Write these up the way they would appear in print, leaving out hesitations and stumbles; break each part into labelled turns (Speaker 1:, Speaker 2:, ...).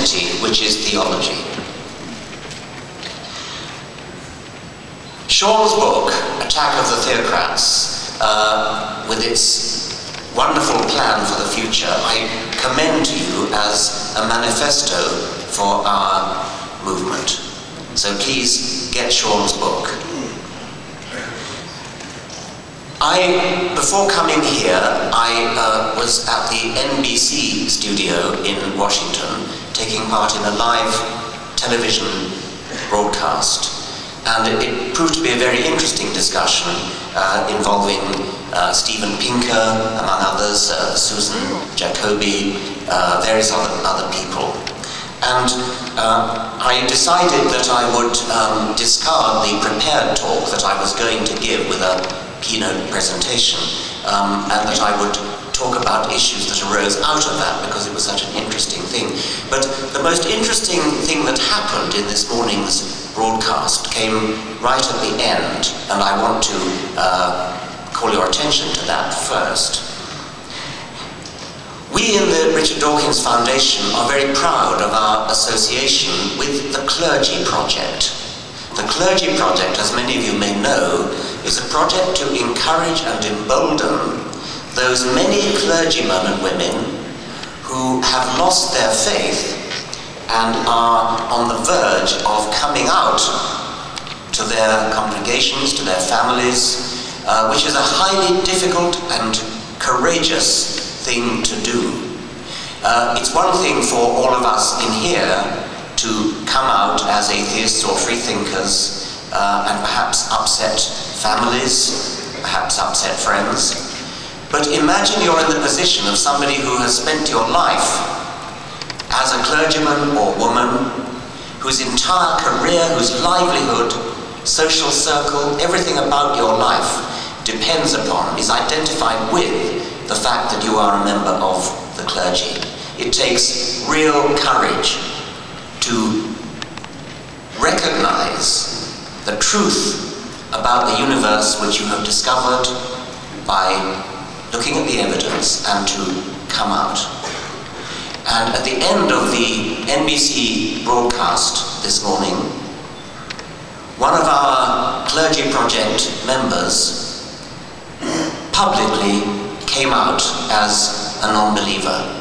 Speaker 1: identity, which is theology. Sean's book, Attack of the Theocrats, with its wonderful plan for the future, I commend to you as a manifesto for our movement. So please get Sean's book. Before coming here, I was at the NBC studio in Washington, taking part in a live television broadcast. And it proved to be a very interesting discussion involving Steven Pinker, among others, Susan Jacobi, various other people. And I decided that I would discard the prepared talk that I was going to give with a keynote presentation, and that I would talk about issues that arose out of that because it was such an interesting thing. But the most interesting thing that happened in this morning's broadcast came right at the end, and I want to call your attention to that first. We in the Richard Dawkins Foundation are very proud of our association with the Clergy Project. The Clergy Project, as many of you may know, is a project to encourage and embolden those many clergymen and women who have lost their faith and are on the verge of coming out to their congregations, to their families, which is a highly difficult and courageous thing to do. It's one thing for all of us in here to come out as atheists or freethinkers and perhaps upset families, perhaps upset friends. But imagine you're in the position of somebody who has spent your life as a clergyman or woman, whose entire career, whose livelihood, social circle, everything about your life depends upon, is identified with the fact that you are a member of the clergy. It takes real courage to recognize the truth about the universe which you have discovered by looking at the evidence and to come out. And at the end of the NBC broadcast this morning, one of our Clergy Project members publicly came out as a non-believer.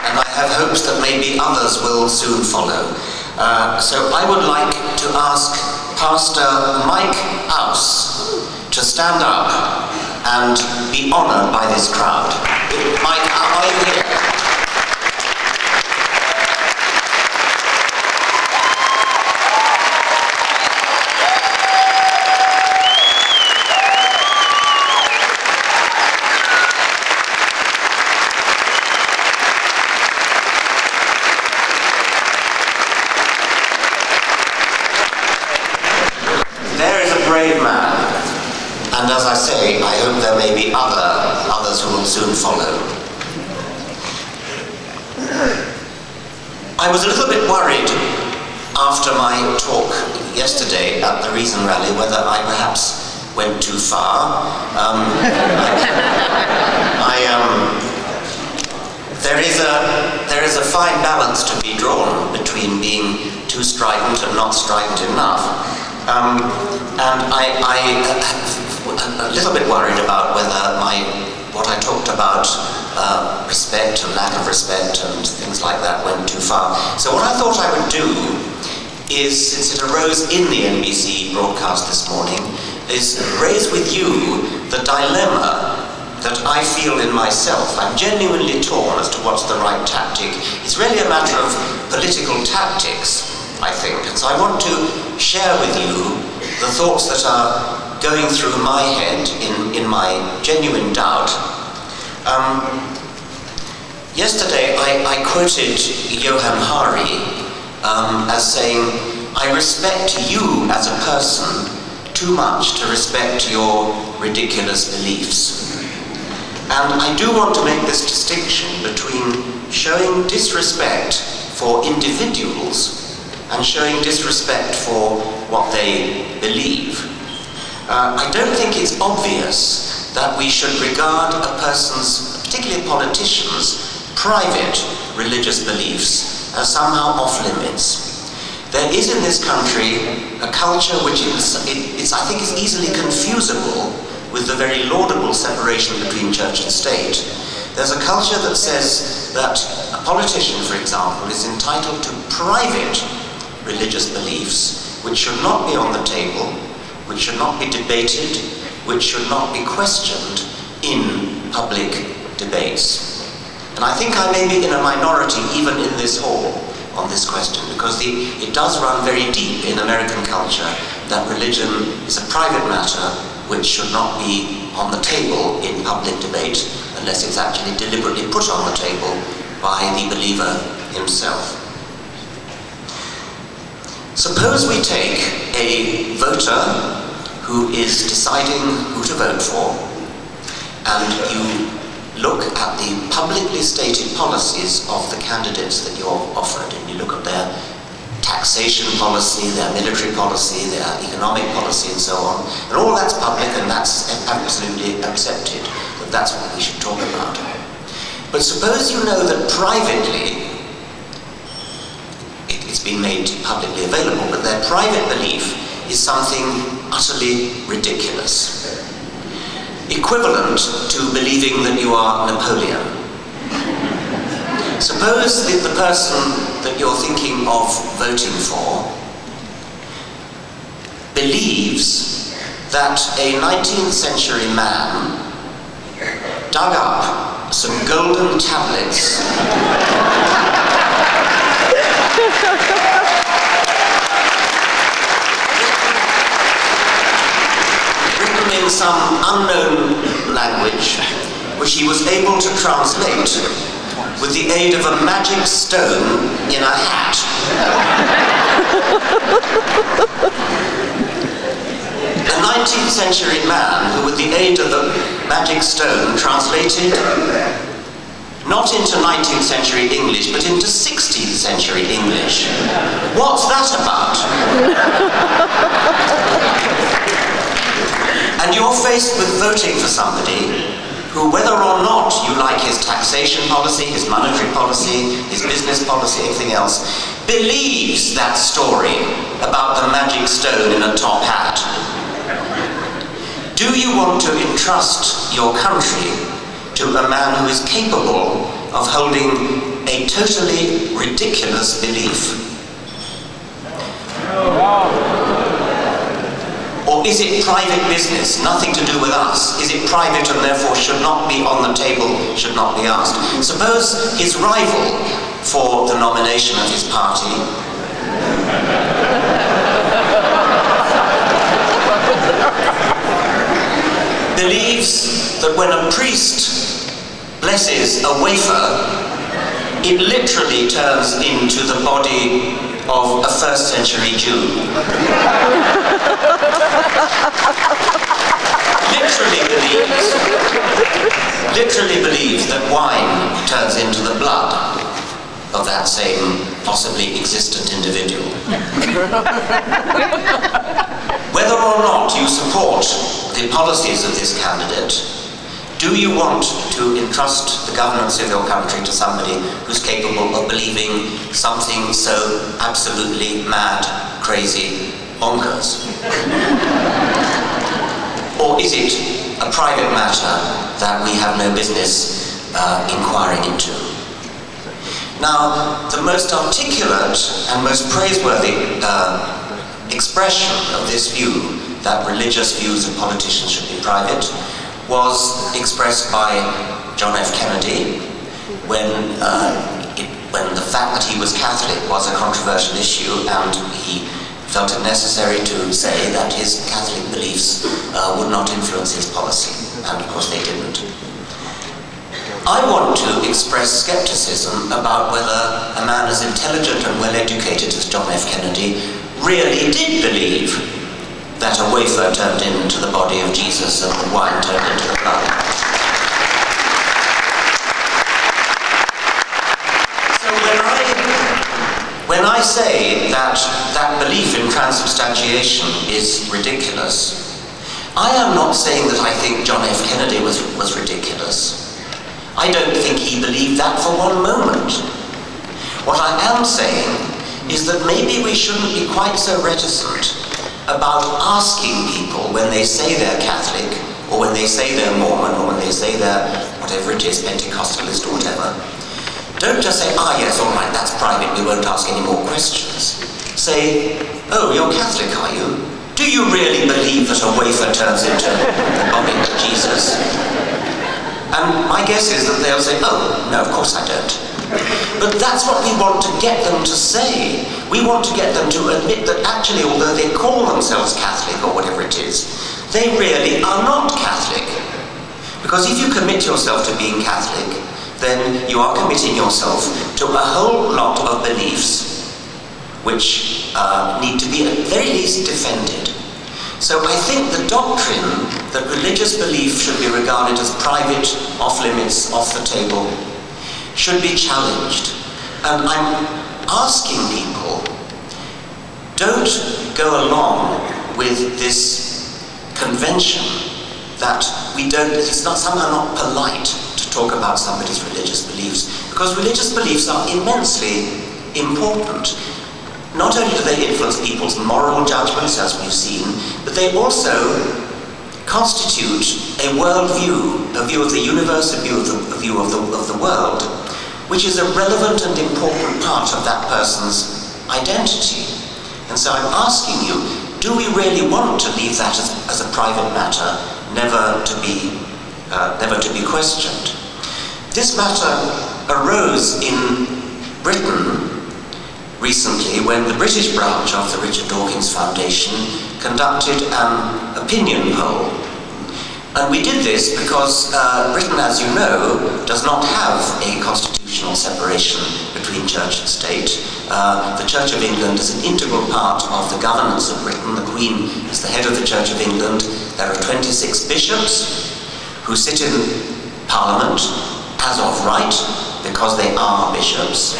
Speaker 1: I have hopes that maybe others will soon follow. So I would like to ask Pastor Mike House to stand up and be honored by this crowd. Mike, are you here? And as I say, I hope there may be others who will soon follow. I was a little bit worried after my talk yesterday at the Reason Rally whether I perhaps went too far. There is a fine balance to be drawn between being too strident and not strident enough. And I'm a little bit worried about whether what I talked about, respect and lack of respect and things like that, went too far. So what I thought I would do is, since it arose in the NBC broadcast this morning, is raise with you the dilemma that I feel in myself. I'm genuinely torn as to what's the right tactic. It's really a matter of political tactics, I think. And so I want to share with you the thoughts that are going through my head in my genuine doubt. Yesterday I quoted Johann Hari as saying, "I respect you as a person too much to respect your ridiculous beliefs." And I do want to make this distinction between showing disrespect for individuals and showing disrespect for what they believe. I don't think it's obvious that we should regard a person's, particularly a politician's, private religious beliefs as somehow off limits. There is in this country a culture which I think is easily confusable with the very laudable separation between church and state. There's a culture that says that a politician, for example, is entitled to private religious beliefs which should not be on the table, which should not be debated, which should not be questioned in public debates. And I think I may be in a minority even in this hall on this question, because it does run very deep in American culture that religion is a private matter which should not be on the table in public debate unless it's actually deliberately put on the table by the believer himself. Suppose we take a voter who is deciding who to vote for, and you look at the publicly stated policies of the candidates that you're offered, and you look at their taxation policy, their military policy, their economic policy, and so on, and all that's public and that's absolutely accepted, that that's what we should talk about. But suppose you know that privately, it's been made publicly available, but their private belief is something utterly ridiculous. Equivalent to believing that you are Napoleon. Suppose that the person that you're thinking of voting for believes that a 19th century man dug up some golden tablets in some unknown language, which he was able to translate with the aid of a magic stone in a hat. A 19th century man who, with the aid of the magic stone, translated not into 19th century English, but into 16th century English. What's that about? And you're faced with voting for somebody who, whether or not you like his taxation policy, his monetary policy, his business policy, anything else, believes that story about the magic stone in a top hat. Do you want to entrust your country to a man who is capable of holding a totally ridiculous belief? Or is it private business, nothing to do with us? Is it private and therefore should not be on the table, should not be asked? Suppose his rival for the nomination of his party believes that when a priest blesses a wafer, it literally turns into the body of a first century Jew. literally believes that wine turns into the blood of that same possibly existent individual. Whether or not you support the policies of this candidate, do you want to entrust the governance of your country to somebody who's capable of believing something so absolutely mad, crazy, bonkers? Or is it a private matter that we have no business inquiring into? Now, the most articulate and most praiseworthy expression of this view, that religious views of politicians should be private, was expressed by John F. Kennedy when the fact that he was Catholic was a controversial issue, and he felt it necessary to say that his Catholic beliefs would not influence his policy, and of course they didn't. I want to express skepticism about whether a man as intelligent and well-educated as John F. Kennedy really did believe that a wafer turned into the body of Jesus and the wine turned into the blood. So when I say that that belief in transubstantiation is ridiculous, I am not saying that I think John F. Kennedy was ridiculous. I don't think he believed that for one moment. What I am saying is that maybe we shouldn't be quite so reticent about asking people when they say they're Catholic, or when they say they're Mormon, or when they say they're whatever it is, Pentecostalist or whatever. Don't just say, ah yes, all right, that's private, we won't ask any more questions. Say, oh, you're Catholic, are you? Do you really believe that a wafer turns into Jesus? And my guess is that they'll say, oh, no, of course I don't. But that's what we want to get them to say. We want to get them to admit that actually, although they call themselves Catholic or whatever it is, they really are not Catholic. Because if you commit yourself to being Catholic, then you are committing yourself to a whole lot of beliefs which need to be at the very least defended. So I think the doctrine that religious belief should be regarded as private, off limits, off the table, should be challenged. And I'm asking people, don't go along with this convention that it's not somehow not polite to talk about somebody's religious beliefs, because religious beliefs are immensely important. Not only do they influence people's moral judgments, as we've seen, but they also constitute a worldview, a view of the universe, a view of the world, which is a relevant and important part of that person's identity. And so I'm asking you, do we really want to leave that as a private matter, never to be questioned? This matter arose in Britain recently when the British branch of the Richard Dawkins Foundation conducted an opinion poll. And we did this because Britain, as you know, does not have a constitutional separation between church and state. The Church of England is an integral part of the governance of Britain. The Queen is the head of the Church of England. There are 26 bishops who sit in Parliament as of right, because they are bishops.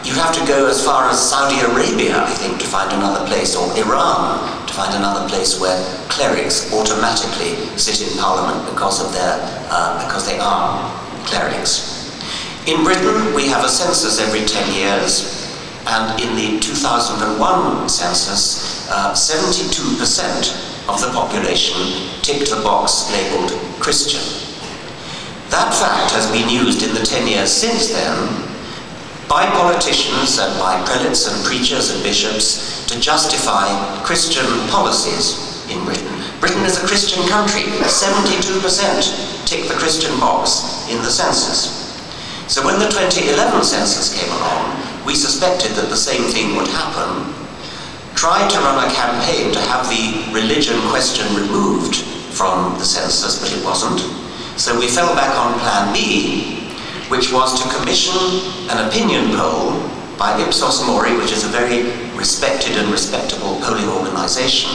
Speaker 1: You have to go as far as Saudi Arabia, I think, to find another place, or Iran, to find another place where clerics automatically sit in Parliament because they are clerics. In Britain, we have a census every 10 years, and in the 2001 census, 72% of the population ticked the box labelled Christian. That fact has been used in the 10 years since then by politicians and by prelates and preachers and bishops to justify Christian policies in Britain. Britain is a Christian country. 72% tick the Christian box in the census. So when the 2011 census came along, we suspected that the same thing would happen, tried to run a campaign to have the religion question removed from the census, but it wasn't. So we fell back on Plan B, which was to commission an opinion poll by Ipsos Mori, which is a very respected and respectable polling organization,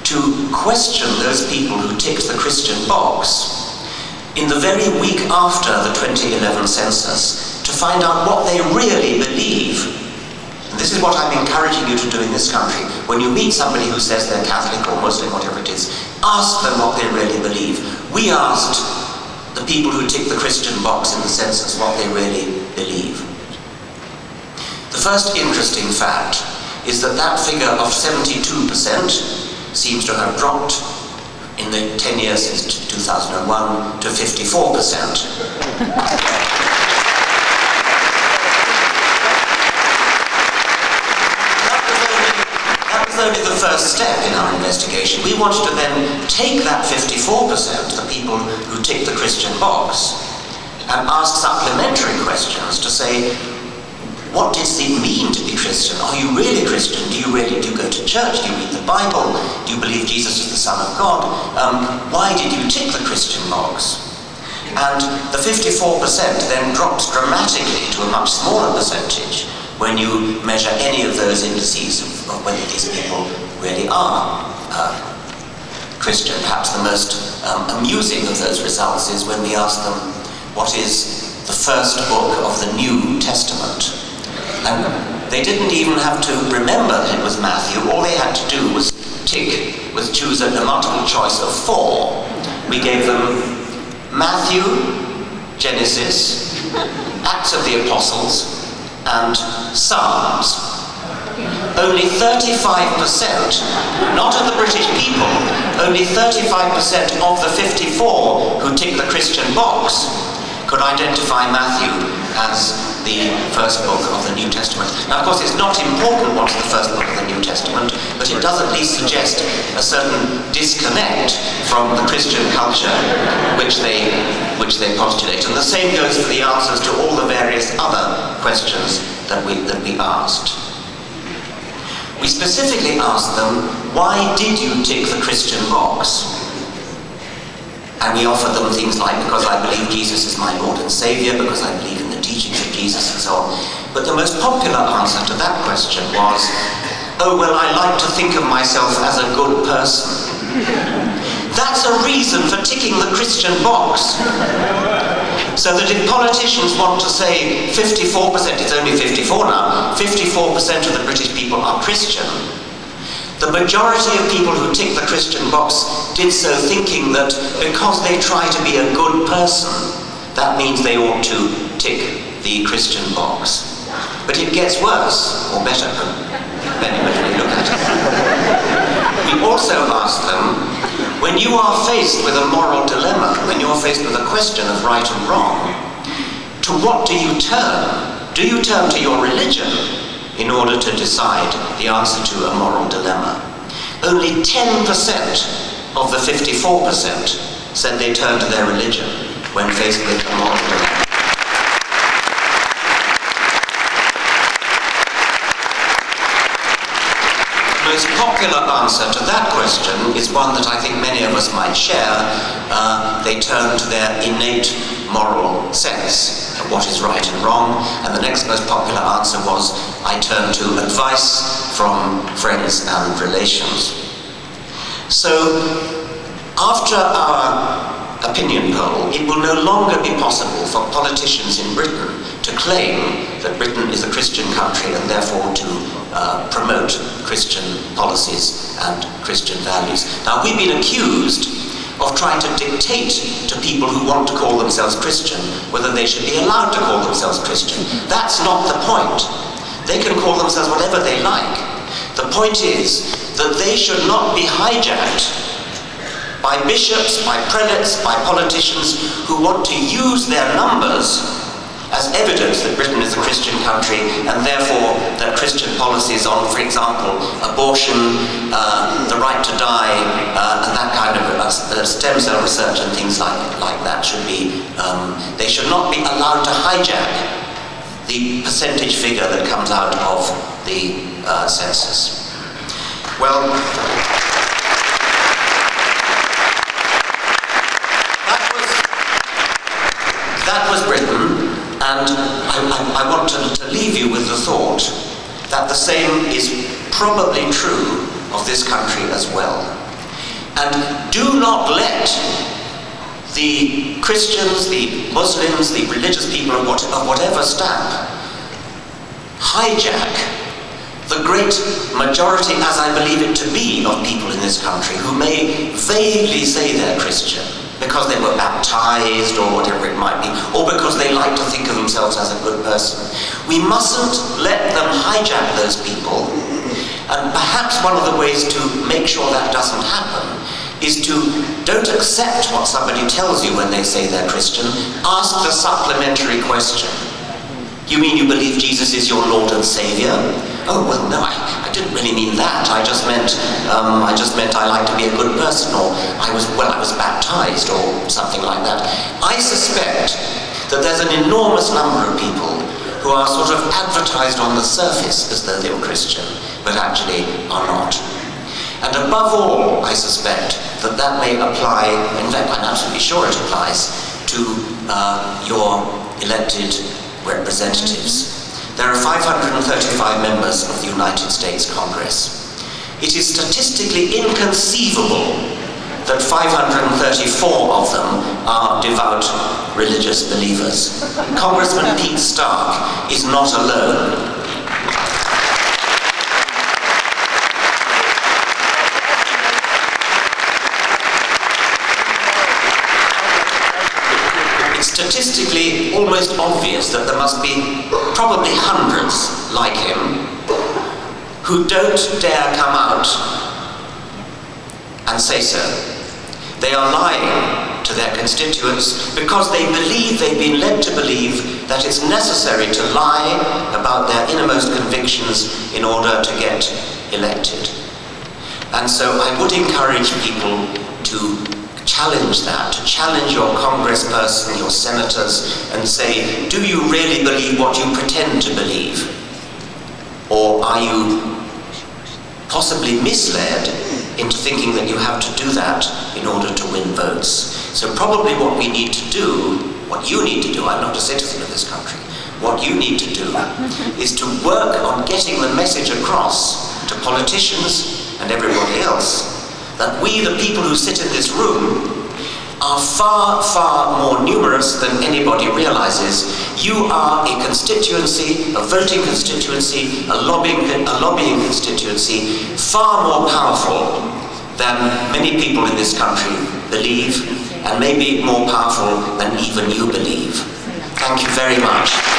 Speaker 1: to question those people who ticked the Christian box in the very week after the 2011 census, to find out what they really believe. And this is what I'm encouraging you to do in this country. When you meet somebody who says they're Catholic or Muslim, whatever it is, ask them what they really believe. We asked the people who tick the Christian box in the census what they really believe. The first interesting fact is that that figure of 72% seems to have dropped in the 10 years since 2001 to 54%. Only the first step in our investigation. We wanted to then take that 54%, the people who tick the Christian box, and ask supplementary questions to say, what does it mean to be Christian? Are you really Christian? Do you go to church? Do you read the Bible? Do you believe Jesus is the Son of God? Why did you tick the Christian box? And the 54% then drops dramatically to a much smaller percentage when you measure any of those indices of whether these people really are Christian. Perhaps the most amusing of those results is when we ask them, what is the first book of the New Testament? And they didn't even have to remember that it was Matthew. All they had to do was choose a multiple choice of 4. We gave them Matthew, Genesis, Acts of the Apostles, and Psalms. Only 35%, not of the British people, only 35% of the 54 who ticked the Christian box could identify Matthew as the first book of the New Testament. Now, of course, it's not important what's the first book of the New Testament, but it does at least suggest a certain disconnect from the Christian culture which they postulate. And the same goes for the answers to all the various other questions that we asked. We specifically asked them, why did you tick the Christian box? And we offered them things like, because I believe Jesus is my Lord and Saviour, because I believe in the teachings of Jesus, and so on. But the most popular answer to that question was, oh, well, I like to think of myself as a good person. That's a reason for ticking the Christian box. So that if politicians want to say 54%, it's only 54 now, 54% of the British people are Christian, the majority of people who tick the Christian box did so thinking that because they try to be a good person, that means they ought to tick the Christian box. But it gets worse, or better, depending on how you look at it. We also asked them, when you are faced with a moral dilemma, when you're faced with a question of right and wrong, to what do you turn? Do you turn to your religion in order to decide the answer to a moral dilemma? Only 10% of the 54% said they turned to their religion when faced with a moral dilemma. The most popular answer to that question is one that I think many of us might share. They turn to their innate moral sense of what is right and wrong, and the next most popular answer was, I turn to advice from friends and relations. So, after our opinion poll, it will no longer be possible for politicians in Britain to claim that Britain is a Christian country and therefore to promote Christian policies and Christian values. Now, we've been accused of trying to dictate to people who want to call themselves Christian whether they should be allowed to call themselves Christian. That's not the point. They can call themselves whatever they like. The point is that they should not be hijacked by bishops, by prelates, by politicians who want to use their numbers as evidence that Britain is a Christian country, and therefore that Christian policies on, for example, abortion, the right to die, and that kind of stem cell research and things like that should be, they should not be allowed to hijack the percentage figure that comes out of the census. Well, that was Britain. And I want to leave you with the thought that the same is probably true of this country as well. And do not let the Christians, the Muslims, the religious people of whatever stamp hijack the great majority, as I believe it to be, of people in this country who may vaguely say they're Christian, because they were baptized or whatever it might be, or because they like to think of themselves as a good person. We mustn't let them hijack those people, and perhaps one of the ways to make sure that doesn't happen is to don't accept what somebody tells you when they say they're Christian. Ask the supplementary question. You mean you believe Jesus is your Lord and Saviour? Oh, well, no, I didn't really mean that. I just meant I like to be a good person, or I was baptized, or something like that. I suspect that there's an enormous number of people who are sort of advertised on the surface as though they were Christian, but actually are not. And above all, I suspect that may apply, in fact, I'm absolutely sure it applies, to your elected representatives. There are 535 members of the United States Congress. It is statistically inconceivable that 534 of them are devout religious believers. Congressman Pete Stark is not alone. statistically almost obvious that there must be probably hundreds like him who don't dare come out and say so. They are lying to their constituents because they believe, they've been led to believe, that it's necessary to lie about their innermost convictions in order to get elected. And so I would encourage people to challenge that, to challenge your congressperson, your senators, and say, do you really believe what you pretend to believe? Or are you possibly misled into thinking that you have to do that in order to win votes? So probably what we need to do, what you need to do, I'm not a citizen of this country, what you need to do is to work on getting the message across to politicians and everybody else that we, the people who sit in this room, are far, far more numerous than anybody realizes. You are a constituency, a voting constituency, a lobbying constituency, far more powerful than many people in this country believe, and maybe more powerful than even you believe. Thank you very much.